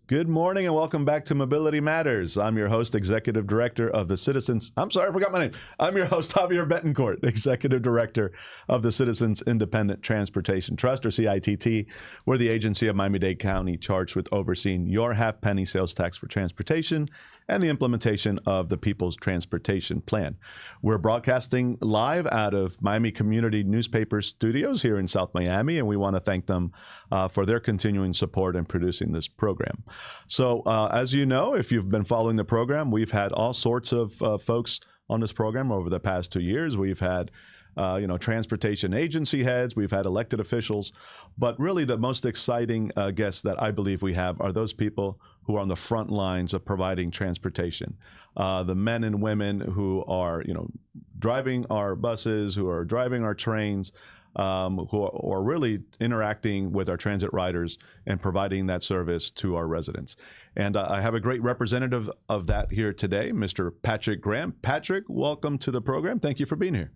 Good morning and welcome back to Mobility Matters. I'm your host, Executive Director of the Citizens. I'm sorry, I forgot my name. I'm your host, Javier Betancourt, Executive Director of the Citizens Independent Transportation Trust, or CITT. We're the agency of Miami-Dade County charged with overseeing your half-penny sales tax for transportation and the implementation of the People's Transportation Plan. We're broadcasting live out of Miami Community Newspaper Studios here in South Miami, and we want to thank them for their continuing support in producing this program. So as you know, if you've been following the program, we've had all sorts of folks on this program over the past 2 years. We've had transportation agency heads, we've had elected officials, but really the most exciting guests that I believe we have are those people who are on the front lines of providing transportation. The men and women who are, driving our buses, who are driving our trains, who are really interacting with our transit riders and providing that service to our residents. And I have a great representative of that here today, Mr. Patrick Graham. Patrick, welcome to the program. Thank you for being here.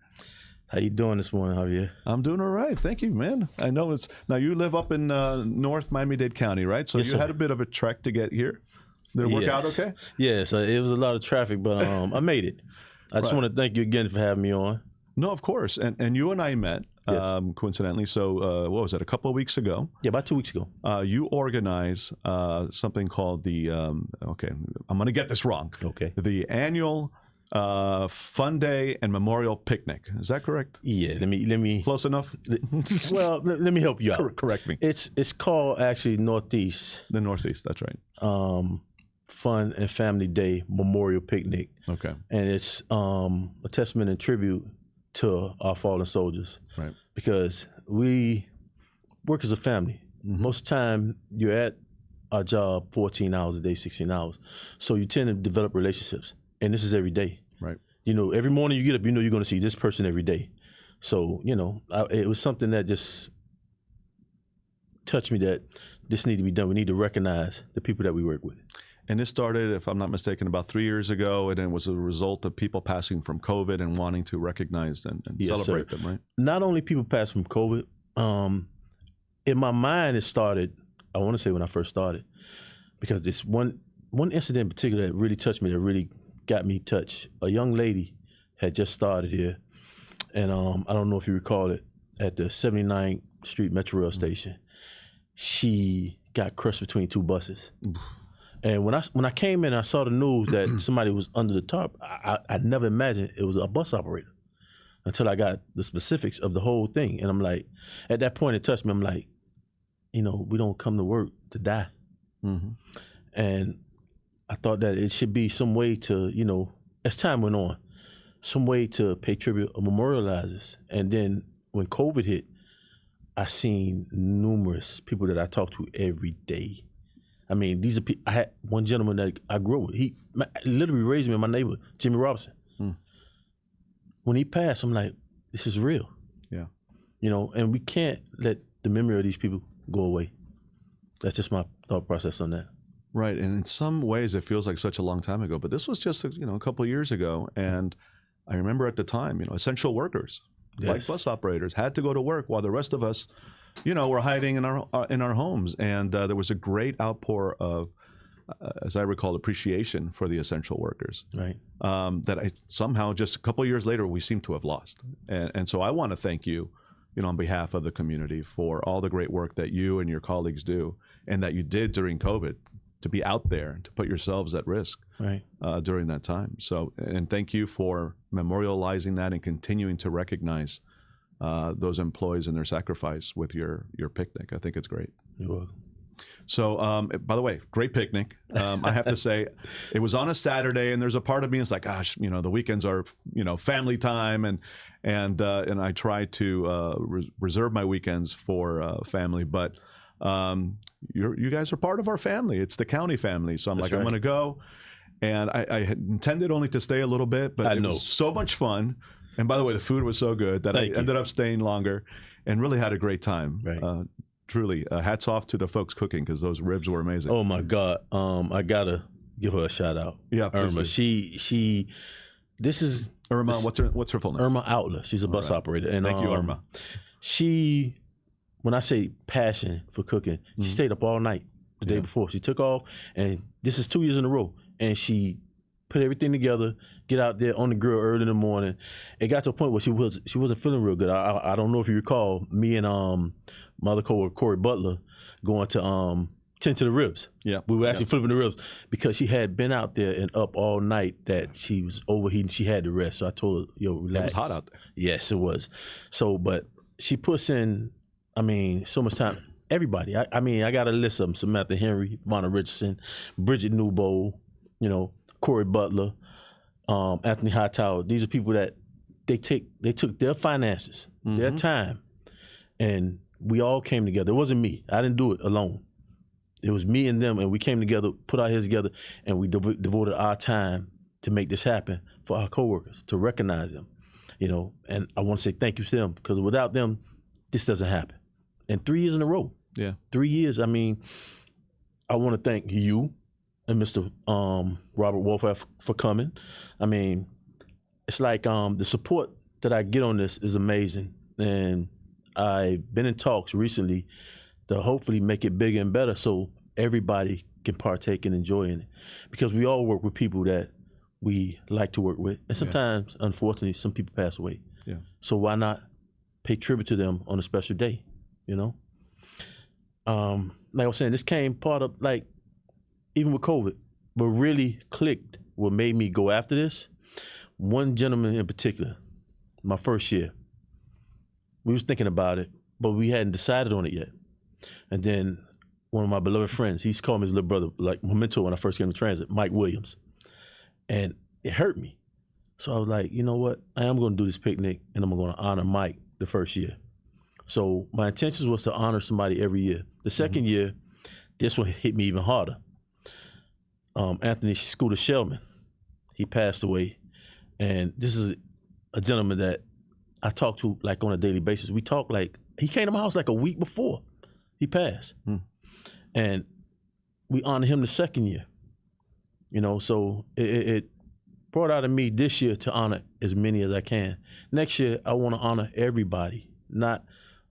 How you doing this morning, Javier? I'm doing all right. Thank you, man. I know now you live up in North Miami-Dade County, right? So yes, you had a bit of a trek to get here. Did it work out okay? Yeah, so it was a lot of traffic, but I made it. I just want to thank you again for having me on. No, of course. And you and I met, coincidentally. So what was it, a couple of weeks ago? Yeah, about 2 weeks ago. You organize something called the, I'm going to get this wrong. Okay. The annual Fun Day and Memorial Picnic. Is that correct? Yeah, let me Close enough? Well, let me help you out. Correct me. It's called actually Northeast. The Northeast, that's right. Fun and Family Day Memorial Picnic. Okay. And it's a testament and tribute to our fallen soldiers. Right. Because we work as a family. Mm-hmm. Most of the time you're at our job 14 hours a day, 16 hours. So you tend to develop relationships. And this is every day. Right. Every morning you get up, you're going to see this person every day. So, it was something that just touched me that this needed to be done. We need to recognize the people that we work with. And this started, if I'm not mistaken, about 3 years ago, and it was a result of people passing from COVID and wanting to recognize and celebrate them, right? Not only people passing from COVID. In my mind, it started, I want to say when I first started, because this one incident in particular that really touched me, that really got me touched. A young lady had just started here, and I don't know if you recall it, at the 79th Street Metro Rail station. She got crushed between two buses. And when I came in, I saw the news that somebody was under the tarp. I never imagined it was a bus operator until I got the specifics of the whole thing. And I'm like, at that point, it touched me. I'm like, we don't come to work to die. Mm-hmm. And I thought that it should be some way to, as time went on, some way to pay tribute or memorialize this. And then when COVID hit, I seen numerous people that I talked to every day. I mean, these are people. I had one gentleman that I grew up with. He literally raised me in my neighborhood, Jimmy Robinson. When he passed, I'm like, this is real. Yeah. And we can't let the memory of these people go away. That's just my thought process on that. Right, and in some ways it feels like such a long time ago, but this was just a couple of years ago, and I remember at the time, essential workers, like bus operators, had to go to work while the rest of us, were hiding in our homes, and there was a great outpour of, as I recall, appreciation for the essential workers. Right. That I somehow just a couple of years later we seem to have lost, and so I want to thank you, on behalf of the community for all the great work that you and your colleagues do, and that you did during COVID. To be out there, to put yourselves at risk during that time. So, and thank you for memorializing that and continuing to recognize those employees and their sacrifice with your picnic. I think it's great. You're welcome. So, by the way, great picnic. I have to say, it was on a Saturday, and there's a part of me that's like, gosh, the weekends are, family time, and I try to reserve my weekends for family, but. You guys are part of our family. It's the county family. So I'm I'm going to go. And I had intended only to stay a little bit, but it was so much fun. And by the way, the food was so good that I ended up staying longer and really had a great time. Right. Truly, hats off to the folks cooking, because those ribs were amazing. Oh my God. I got to give her a shout out. Yeah, Irma. This is Irma. What's her full name? Irma Outler. She's a bus operator. And thank you, Irma. When I say passion for cooking, she stayed up all night. the day before. She took off, and this is 2 years in a row. And she put everything together, get out there on the grill early in the morning. It got to a point where she wasn't feeling real good. I don't know if you recall me and my other coworker Corey Butler going to tend to the ribs. Yeah, we were actually flipping the ribs because she had been out there and up all night that she was overheating. She had to rest. So I told her, "Yo, relax." It was hot out there. Yes, it was. So, but she puts in, so much time. Everybody. I got a list of them: Samantha Henry, Vonna Richardson, Bridget Newbold, Corey Butler, Anthony Hightower. These are people that they took their finances, their time, and we all came together. It wasn't me. I didn't do it alone. It was me and them, and we came together, put our heads together, and we devoted our time to make this happen for our coworkers, to recognize them, And I want to say thank you to them, because without them, this doesn't happen. And 3 years in a row. Yeah. 3 years. I want to thank you and Mr. Robert Wolf for coming. It's like the support that I get on this is amazing, and I've been in talks recently to hopefully make it bigger and better so everybody can partake and enjoy in it. Because we all work with people that we like to work with. And sometimes, unfortunately, some people pass away. Yeah. So why not pay tribute to them on a special day, Like I was saying, this came part of, even with COVID, what really clicked, what made me go after this, one gentleman in particular, my first year, we was thinking about it, but we hadn't decided on it yet. And then one of my beloved friends, he's called me his little brother, like my mentor when I first came to transit, Mike Williams. And it hurt me. So I was like, you know what? I am going to do this picnic, and I'm going to honor Mike the first year. So my intentions was to honor somebody every year. The second year, this one hit me even harder. Anthony Scooter Shellman, he passed away. And this is a gentleman that I talk to on a daily basis. We talk he came to my house a week before he passed. And we honor him the second year. So it brought out of me this year to honor as many as I can. Next year, I want to honor everybody, not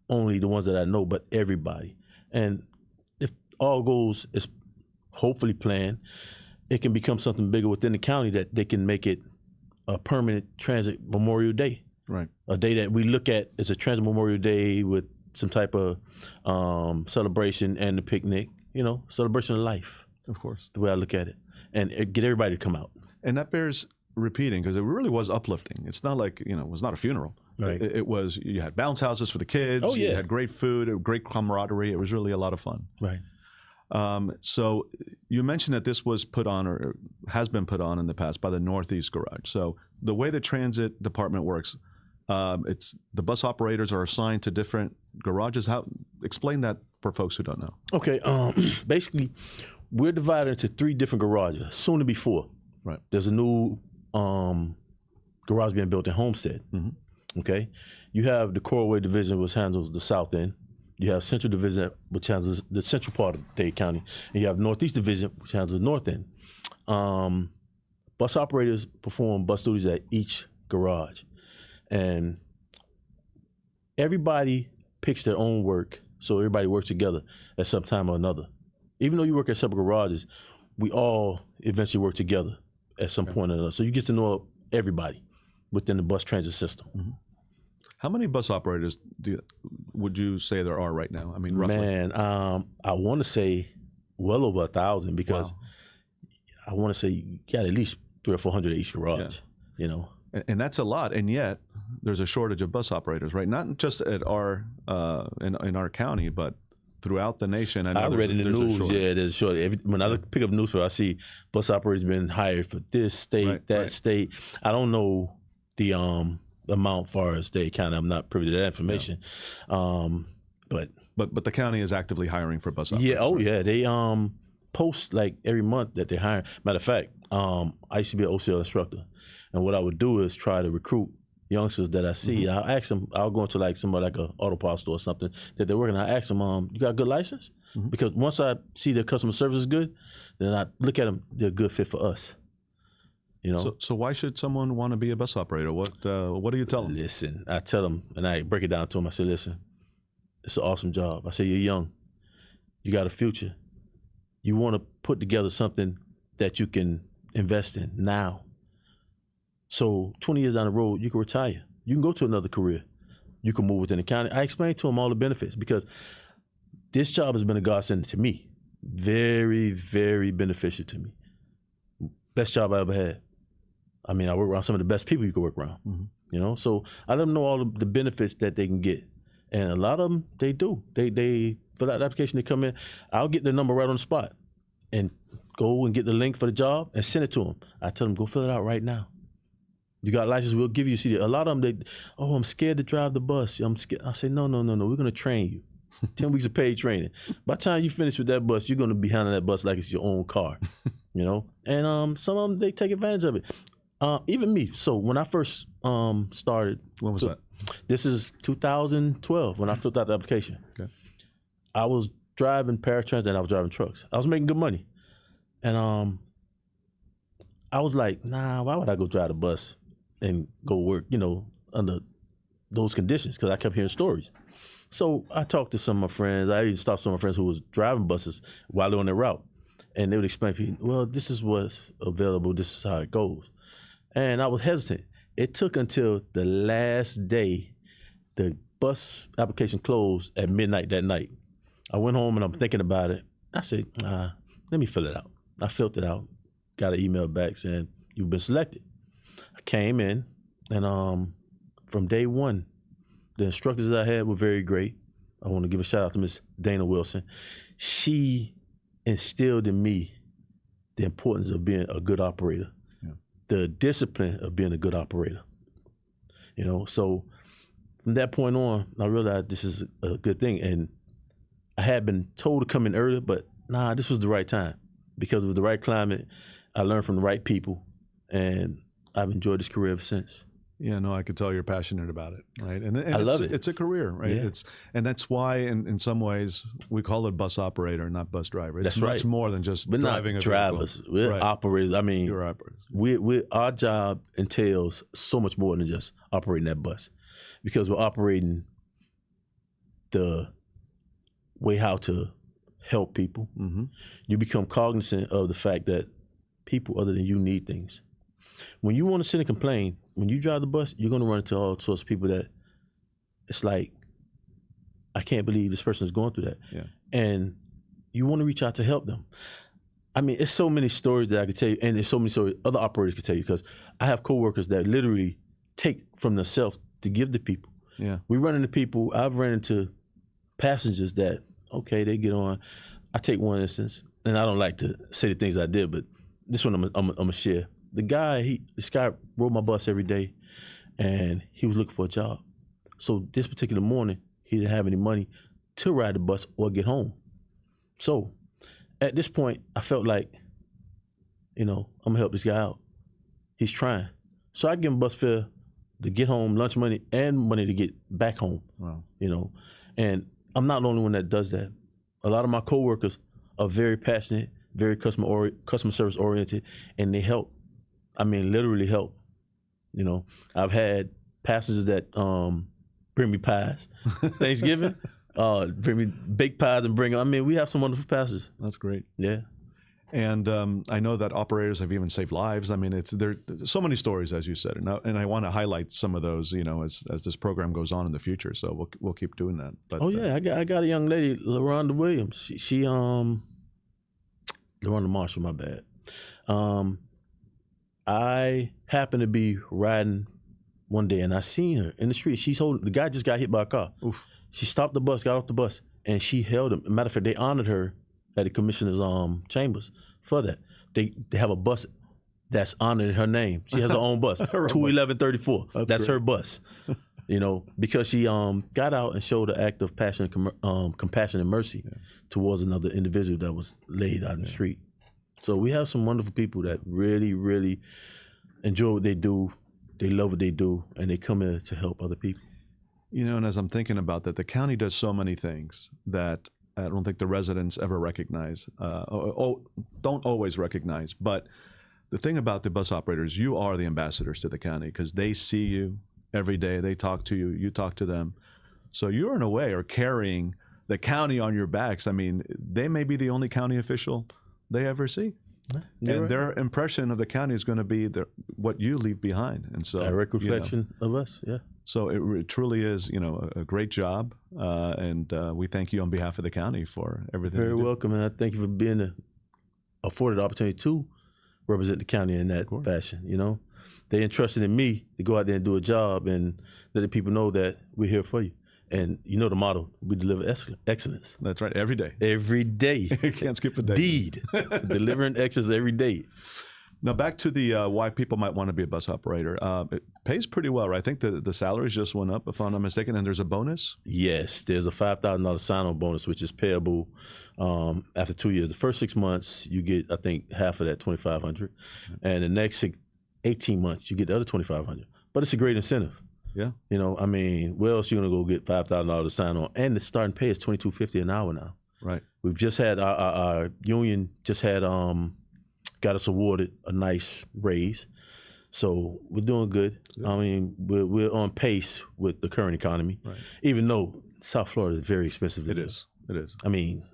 only the ones that I know, but everybody. And if all goes as hopefully planned, it can become something bigger within the county that they can make it a permanent Transit Memorial Day. Right. A day that we look at as a Transit Memorial Day with some type of celebration and the picnic, celebration of life. Of course. The way I look at it. And get everybody to come out. And that bears repeating, because it really was uplifting. It's not like, it was not a funeral. Right. It was, you had bounce houses for the kids. Oh, yeah. You had great food, great camaraderie. It was really a lot of fun. Right. So you mentioned that this was put on or has been put on in the past by the Northeast Garage. So the way the transit department works, it's the bus operators are assigned to different garages. Explain that for folks who don't know. Okay. Basically, we're divided into 3 different garages, soon to be 4. Right. There's a new garage being built in Homestead. Okay. You have the Corway Division, which handles the south end. You have Central Division, which handles the central part of Dade County. And you have Northeast Division, which handles the north end. Bus operators perform bus duties at each garage. And everybody picks their own work, so everybody works together at some time or another. Even though you work at separate garages, we all eventually work together at some point or another. So you get to know everybody within the bus transit system. How many bus operators would you say there are right now? Roughly. Man, I want to say well over 1,000 because I want to say you got at least 300 or 400 at each garage. And that's a lot, and yet there's a shortage of bus operators, right? Not just at our in our county, but throughout the nation. I read in the news, there's a shortage. When I pick up newspaper, I see bus operators been hired for this state, state. I don't know the amount far as Dade County. I'm not privy to that information. But the county is actively hiring for bus operators. Yeah, right? They post every month that they hire. Matter of fact, I used to be an OCL instructor. And what I would do is try to recruit youngsters that I see. I'll ask them, I'll go into somebody like a auto parts store or something that they're working. I ask them, you got a good license? Because once I see their customer service is good, then I look at them, they're a good fit for us. So why should someone want to be a bus operator? What do you tell them? Listen, I tell them, and I break it down to them. I say, listen, it's an awesome job. I say, you're young. You got a future. you want to put together something that you can invest in now. So 20 years down the road, you can retire. You can go to another career. You can move within the county. I explained to him all the benefits because this job has been a godsend to me. Very, very beneficial to me. Best job I ever had. I mean, I work around some of the best people you can work around, you know? So I let them know all of the benefits that they can get. And a lot of them, they do. They fill out the application, they come in. I'll get their number right on the spot and go and get the link for the job and send it to them. I tell them, go fill it out right now. You got a license, we'll give you a CD. A lot of them, I'm scared to drive the bus. I'm scared. I say, no, we're going to train you. 10 weeks of paid training. By the time you finish with that bus, you're going to be handling that bus like it's your own car, you know? And some of them, they take advantage of it. Even me. So when I first started. When was that? This is 2012 when I filled out the application. Okay. I was driving paratransit and I was driving trucks. I was making good money. And I was like, nah, why would I go drive the bus and go work, you know, under those conditions? Because I kept hearing stories. So I talked to some of my friends. I even stopped some of my friends who was driving buses while they're on their route. And they would explain to me, well, this is what's available. This is how it goes. And I was hesitant. It took until the last day the bus application closed at midnight that night. I went home and I'm thinking about it. I said, let me fill it out. I filled it out, got an email back saying, you've been selected. I came in and from day one, the instructors that I had were very great. I want to give a shout out to Miss Dana Wilson. She instilled in me the importance of being a good operator, the discipline of being a good operator. You know, so from that point on, I realized this is a good thing. And I had been told to come in earlier, but this was the right time because it was the right climate. I learned from the right people, and I've enjoyed this career ever since. Yeah, no, I could tell you're passionate about it, right? And I love it. It's a career, right? Yeah. And that's why, in some ways, we call it bus operator, not bus driver. It's That's right. much more than just We're driving not a drivers. vehicle. We're Right. operators. I mean, You're operators. our job entails so much more than just operating that bus, because we're operating the way how to help people. Mm-hmm. You become cognizant of the fact that people other than you need things. When you want to sit and complain, when you drive the bus, you're going to run into all sorts of people that it's like, I can't believe this person is going through that. Yeah. And you want to reach out to help them. I mean, it's so many stories that I could tell you, and there's so many stories other operators could tell you, because I have coworkers that literally take from themselves to give to people. Yeah. We run into people, I've run into passengers that, okay, they get on. I take one instance, and I don't like to say the things I did, but this one I'm gonna share. This guy rode my bus every day, and he was looking for a job. So this particular morning, he didn't have any money to ride the bus or get home. So at this point, I felt like, I'm gonna help this guy out. He's trying. So I give him bus fare to get home, lunch money, and money to get back home. Wow. And I'm not the only one that does that. A lot of my coworkers are very passionate, very customer service oriented, and they help. I mean, literally help. I've had passengers that bring me pies. Thanksgiving, bring me baked pies and bring them. I mean, we have some wonderful passengers. That's great. Yeah. And I know that operators have even saved lives. I mean, there's so many stories, as you said, and I want to highlight some of those, as this program goes on in the future. So we'll keep doing that. But, I got a young lady, LaRonda Williams. She LaRonda Marshall, my bad. I happened to be riding one day, and I seen her in the street. The guy just got hit by a car. Oof. She stopped the bus, got off the bus, and she held him. Matter of fact, they honored her at the commissioner's chambers for that. They have a bus that's honored her name. She has her own bus, 21134. That's her bus. Because she got out and showed an act of passion, compassion and mercy towards another individual that was laid out in the street. So we have some wonderful people that really, really enjoy what they do. They love what they do, and they come in to help other people. And as I'm thinking about that, the county does so many things that I don't think the residents ever recognize, don't always recognize. But the thing about the bus operators, you are the ambassadors to the county, because they see you every day. They talk to you, you talk to them. So you, in a way, are carrying the county on your backs, I mean, they may be the only county official they ever see. And their impression of the county is going to be what you leave behind. And so, direct reflection of us, yeah. So it truly is, a great job. And we thank you on behalf of the county for everything. Very welcome. And I thank you for being afforded the opportunity to represent the county in that fashion, They entrusted in me to go out there and do a job and let the people know that we're here for you. And you know the motto, we deliver excellence. That's right, every day. Every day. Can't skip a day. Indeed. Delivering excellence every day. Now back to the why people might want to be a bus operator. It pays pretty well, right? I think the salaries just went up, if I'm not mistaken, and there's a bonus? Yes, there's a $5,000 sign-on bonus, which is payable after 2 years. The first 6 months, you get, I think, half of that, $2,500. And the next 18 months, you get the other $2,500. But it's a great incentive. Yeah. Where else are you going to go get $5,000 to sign on? And the starting pay is $22.50 an hour now. Right. We've just had our union just had got us awarded a nice raise. So we're doing good. I mean, we're on pace with the current economy, even though South Florida is very expensive. It is. I mean,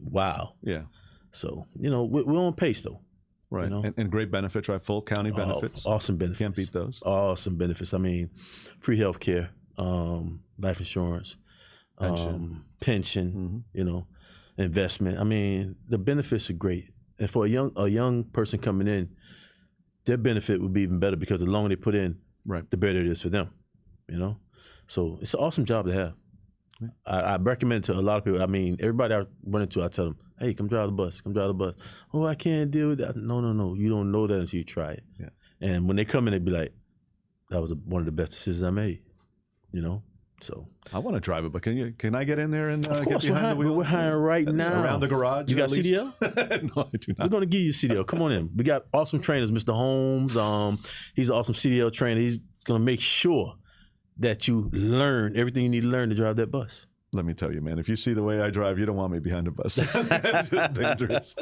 wow. Yeah. So, we're on pace though. Right. And great benefits, right? Full county benefits. Awesome benefits. Can't beat those. Awesome benefits. I mean, free health care, life insurance, pension, investment. I mean, the benefits are great. And for a young person coming in, their benefit would be even better because the longer they put in, the better it is for them, So it's an awesome job to have. Right. I recommend it to a lot of people. I mean, everybody I run into, I tell them, hey, come drive the bus. Oh, I can't deal with that. No. You don't know that until you try it. Yeah. And when they come in, they be like, that was one of the best decisions I made, So I want to drive it, but can I get in there and of course, get behind the wheel? We're hiring right now. Around the garage? You got CDL? No, I do not. We're going to give you CDL. Come on in. We got awesome trainers, Mr. Holmes. He's an awesome CDL trainer. He's going to make sure that you learn everything you need to learn to drive that bus. Let me tell you, man, if you see the way I drive, you don't want me behind a bus. It's just dangerous.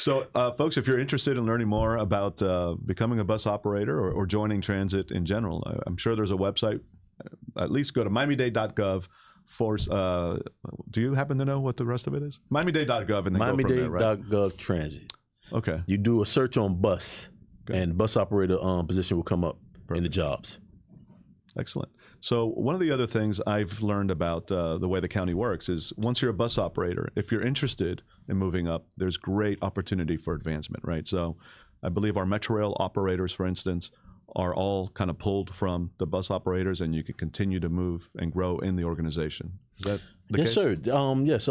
So, folks, if you're interested in learning more about becoming a bus operator or joining transit in general, I'm sure there's a website. At least go to miami-dade.gov. Do you happen to know what the rest of it is? Miami-Dade.gov and then go from there, right? Miami-Dade.gov transit. Okay. You do a search on bus, and bus operator position will come up in the jobs. Excellent. So one of the other things I've learned about the way the county works is once you're a bus operator, if you're interested in moving up, there's great opportunity for advancement, right? So I believe our Metro Rail operators, for instance, are all kind of pulled from the bus operators, and you can continue to move and grow in the organization. Is that the case? Yes, sir. Yes.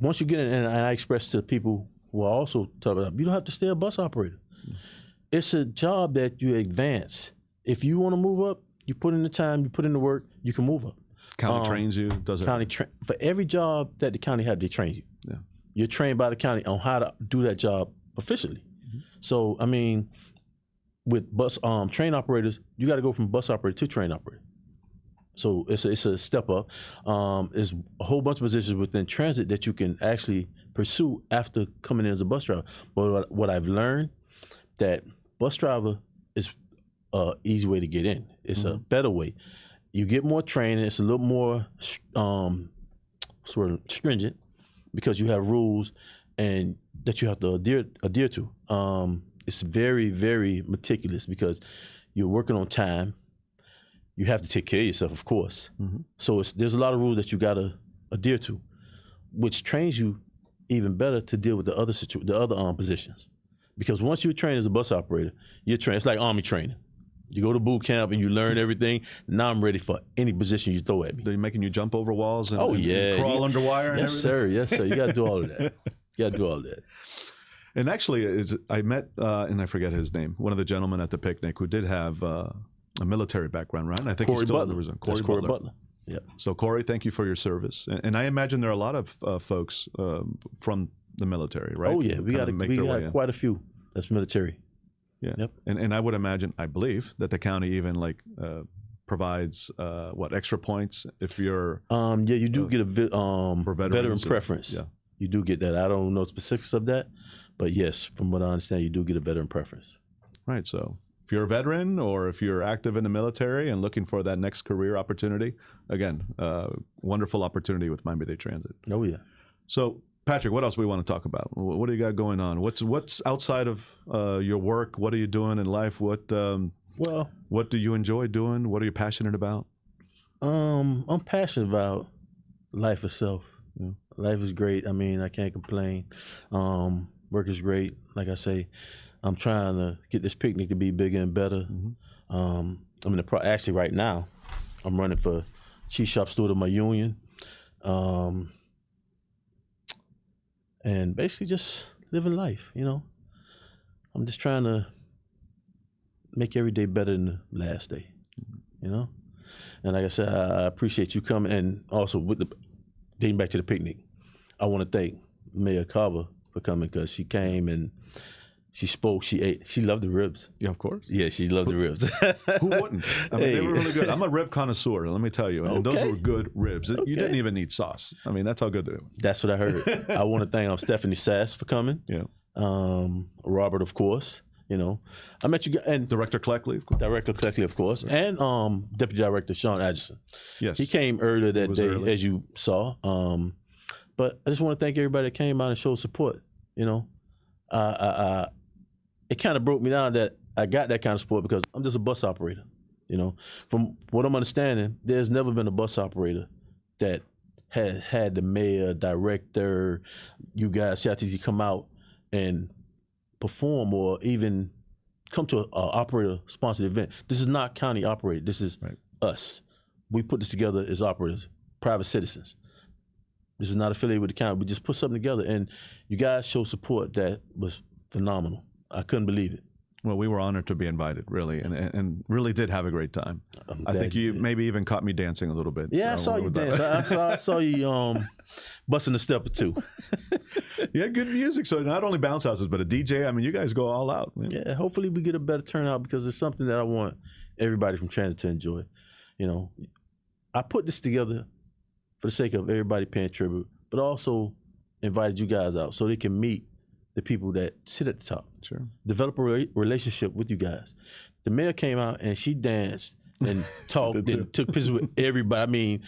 Once you get in, and I express to people who are also talking about, you don't have to stay a bus operator. It's a job that you advance. If you want to move up, you put in the time, you put in the work, you can move up. County trains you, does it? For every job that the county has, they train you. Yeah. You're trained by the county on how to do that job efficiently. Mm-hmm. So, I mean, with bus train operators, you got to go from bus operator to train operator. So it's a step up. There's a whole bunch of positions within transit that you can actually pursue after coming in as a bus driver. But what I've learned, that bus driver is an easy way to get in. It's a better way. You get more training. It's a little more sort of stringent because you have rules and that you have to adhere to. It's very, very meticulous because you're working on time. You have to take care of yourself, of course. Mm-hmm. So there's a lot of rules that you got to adhere to, which trains you even better to deal with the other positions. Because once you're trained as a bus operator, you're trained. It's like Army training. You go to boot camp and you learn everything. Now I'm ready for any position you throw at me. They're making you jump over walls and, and crawl under wire and everything? Yes, sir. You got to do all of that. And actually, I met, and I forget his name, one of the gentlemen at the picnic who did have a military background, right? I think Corey he's still Butler. Corey Butler. Yeah. So, Corey, thank you for your service. And I imagine there are a lot of folks from the military, right? Oh, yeah. We got quite a few that's military. Yeah. Yep. And I would imagine, I believe, that the county even provides extra points if you're you do get a veteran preference. Yeah. You do get that. I don't know specifics of that, but yes, from what I understand, you do get a veteran preference. Right. So if you're a veteran or if you're active in the military and looking for that next career opportunity, again, wonderful opportunity with Miami-Dade Transit. Oh yeah. So, Patrick, what else we want to talk about? What do you got going on? What's outside of your work? What are you doing in life? What do you enjoy doing? What are you passionate about? I'm passionate about life itself. Yeah. Life is great. I mean, I can't complain. Work is great. Like I say, I'm trying to get this picnic to be bigger and better. Mm-hmm. I'm in the actually right now, I'm running for chief shop steward of my union, and basically just living life. You know, I'm just trying to make every day better than the last day. You know, and like I said, I appreciate you coming, and also with getting back to the picnic, I want to thank Mayor Carver for coming, because she came and she spoke, she ate, she loved the ribs. Yeah, of course. Yeah, she loved the ribs. Who wouldn't? I mean, they were really good. I'm a rib connoisseur, let me tell you. And those were good ribs. You didn't even need sauce. I mean, that's how good they were. That's what I heard. I want to thank Stephanie Sass for coming. Yeah. Robert, of course. You know, I met you guys, and Director Cleckley, of course. Director Cleckley, of course, and Deputy Director Sean Atchison. Yes. He came earlier that day, early, as you saw. But I just want to thank everybody that came out and showed support. You know, it kind of broke me down that I got that kind of support because I'm just a bus operator. You know, from what I'm understanding, there's never been a bus operator that had the mayor, director, you guys, CITT come out and perform or even come to an operator-sponsored event. This is not county operated. This is us. We put this together as operators, private citizens. This is not affiliated with the county. We just put something together, and you guys showed support that was phenomenal. I couldn't believe it. Well, we were honored to be invited, really, and really did have a great time. I think you maybe even caught me dancing a little bit. Yeah, so I saw you dance. I saw you busting a step or two. You had good music, so not only bounce houses, but a DJ. I mean, you guys go all out. Man. Yeah, hopefully we get a better turnout because it's something that I want everybody from transit to enjoy. You know, I put this together for the sake of everybody paying tribute, but also invited you guys out so they can meet the people that sit at the top. Sure. Develop a relationship with you guys. The mayor came out and she danced and talked and took pictures with everybody. I mean,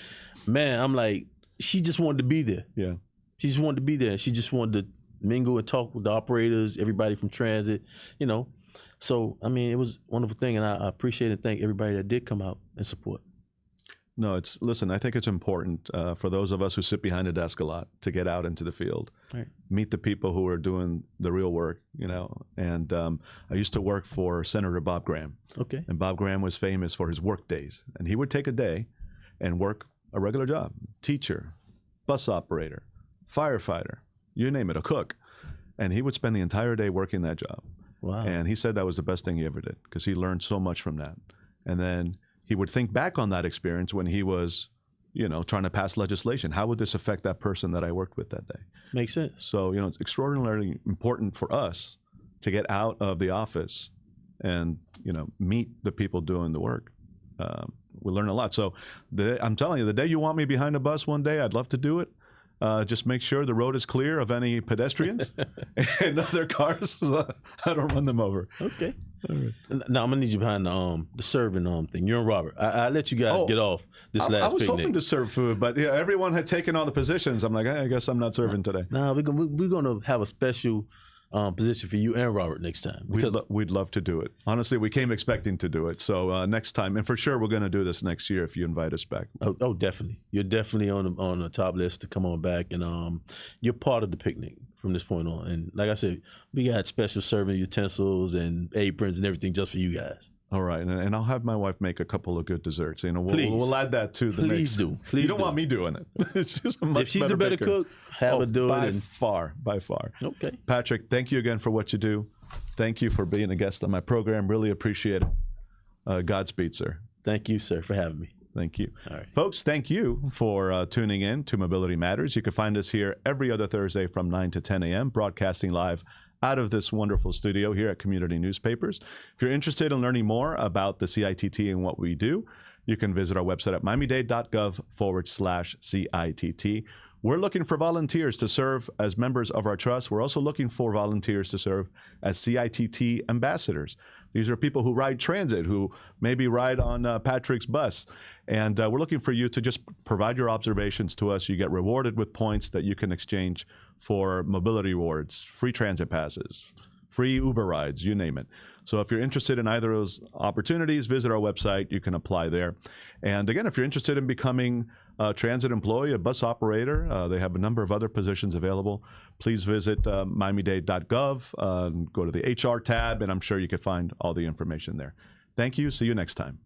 man, I'm like, she just wanted to be there. Yeah. She just wanted to be there. She just wanted to mingle and talk with the operators, everybody from transit, you know. So, I mean, it was a wonderful thing, and I appreciate and thank everybody that did come out and support. No, listen, I think it's important for those of us who sit behind a desk a lot to get out into the field, meet the people who are doing the real work, you know. And I used to work for Senator Bob Graham. Okay. And Bob Graham was famous for his work days. And he would take a day and work a regular job, teacher, bus operator, firefighter, you name it, a cook. And he would spend the entire day working that job. Wow. And he said that was the best thing he ever did because he learned so much from that. And then he would think back on that experience when he was, you know, trying to pass legislation. How would this affect that person that I worked with that day? Makes sense. So, you know, it's extraordinarily important for us to get out of the office and, you know, meet the people doing the work. We learn a lot. So I'm telling you, the day you want me behind a bus one day, I'd love to do it. Just make sure the road is clear of any pedestrians and other cars. So I don't run them over. Okay. All right. Now I'm gonna need you behind the serving thing. You and Robert. I let you guys get off this last. I was picnic. hoping to serve food, but yeah, everyone had taken all the positions. I'm like, I guess I'm not serving today. Nah, we're gonna have a special position for you and Robert next time. We'd love to do it. Honestly, we came expecting to do it. So next time, and for sure, we're going to do this next year if you invite us back. Oh, definitely. You're definitely on the top list to come on back, and you're part of the picnic from this point on. And like I said, we got special serving utensils and aprons and everything just for you guys. All right, and I'll have my wife make a couple of good desserts. You know, we'll add that to the mix. Please you don't want me doing it. It's just a much if she's better a better baker. cook, have her do it. By far. Okay. Patrick, thank you again for what you do. Thank you for being a guest on my program. Really appreciate it. Godspeed, sir. Thank you, sir, for having me. Thank you. All right. Folks, thank you for tuning in to Mobility Matters. You can find us here every other Thursday from 9 to 10 a.m., broadcasting live out of this wonderful studio here at Community Newspapers. If you're interested in learning more about the CITT and what we do, you can visit our website at miamidade.gov/CITT. We're looking for volunteers to serve as members of our trust. We're also looking for volunteers to serve as CITT ambassadors. These are people who ride transit, who maybe ride on Patrick's bus. And we're looking for you to just provide your observations to us. You get rewarded with points that you can exchange for mobility rewards, free transit passes, free Uber rides, you name it. So if you're interested in either of those opportunities, visit our website. You can apply there. And again, if you're interested in becoming a transit employee, a bus operator, they have a number of other positions available. Please visit Miami-Dade.gov, go to the HR tab, and I'm sure you can find all the information there. Thank you. See you next time.